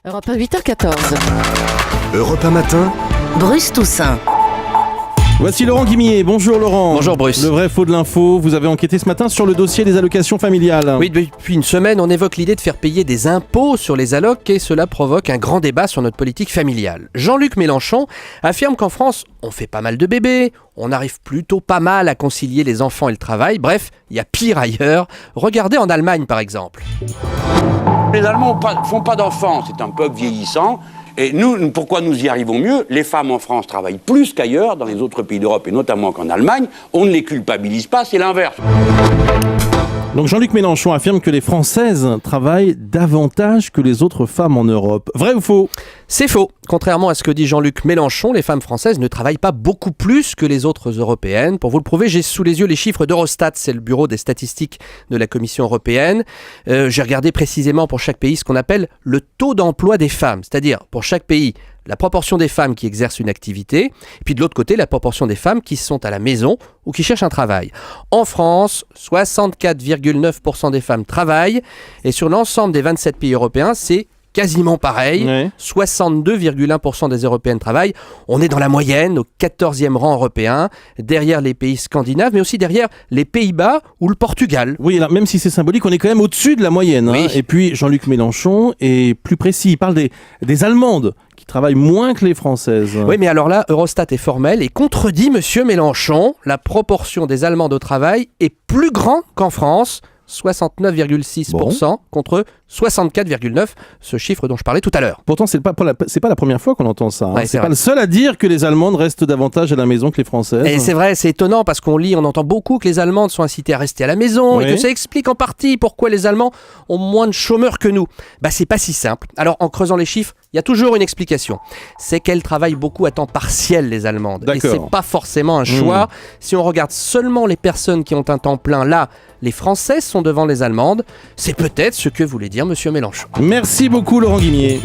Europe 1, 8h14. Europe 1 matin, Bruce Toussaint. Voici Laurent Guimier. Bonjour Laurent. Bonjour Bruce. Le vrai faux de l'info. Vous avez enquêté ce matin sur le dossier des allocations familiales. Oui, depuis une semaine, on évoque l'idée de faire payer des impôts sur les allocs et cela provoque un grand débat sur notre politique familiale. Jean-Luc Mélenchon affirme qu'en France, on fait pas mal de bébés, on arrive plutôt pas mal à concilier les enfants et le travail. Bref, il y a pire ailleurs. Regardez en Allemagne par exemple. Les Allemands font pas d'enfants, c'est un peuple vieillissant. Et nous, pourquoi nous y arrivons mieux ? Les femmes en France travaillent plus qu'ailleurs, dans les autres pays d'Europe et notamment qu'en Allemagne. On ne les culpabilise pas, c'est l'inverse. Donc Jean-Luc Mélenchon affirme que les Françaises travaillent davantage que les autres femmes en Europe. Vrai ou faux ? C'est faux. Contrairement à ce que dit Jean-Luc Mélenchon, les femmes françaises ne travaillent pas beaucoup plus que les autres européennes. Pour vous le prouver, j'ai sous les yeux les chiffres d'Eurostat, c'est le bureau des statistiques de la Commission européenne. J'ai regardé précisément pour chaque pays ce qu'on appelle le taux d'emploi des femmes, c'est-à-dire pour chaque pays, la proportion des femmes qui exercent une activité, et puis de l'autre côté, la proportion des femmes qui sont à la maison ou qui cherchent un travail. En France, 64,9% des femmes travaillent, et sur l'ensemble des 27 pays européens, c'est quasiment pareil, Ouais. 62,1% des Européennes travaillent. On est dans la moyenne, au 14e rang européen, derrière les pays scandinaves, mais aussi derrière les Pays-Bas ou le Portugal. Oui, alors, même si c'est symbolique, on est quand même au-dessus de la moyenne. Oui. Et puis Jean-Luc Mélenchon est plus précis. Il parle des Allemandes qui travaillent moins que les Françaises. Oui, mais alors là, Eurostat est formel et contredit Monsieur Mélenchon. La proportion des Allemandes au travail est plus grande qu'en France, 69,6% contre 64,9%, ce chiffre dont je parlais tout à l'heure. Pourtant, c'est pas la première fois qu'on entend ça. Ouais, c'est c'est pas vrai. le seul à dire que les Allemandes restent davantage à la maison que les Françaises. Et c'est vrai, c'est étonnant parce qu'on entend beaucoup que les Allemandes sont incitées à rester à la maison Oui. et que ça explique en partie pourquoi les Allemands ont moins de chômeurs que nous. Bah, c'est pas si simple. Alors, en creusant les chiffres, il y a toujours une explication. C'est qu'elles travaillent beaucoup à temps partiel, les Allemandes. Et D'accord. c'est pas forcément un choix. Si on regarde seulement les personnes qui ont un temps plein, là, les Françaises sont devant les Allemandes. C'est peut-être ce que voulait dire Monsieur Mélenchon. Merci beaucoup Laurent Guimier.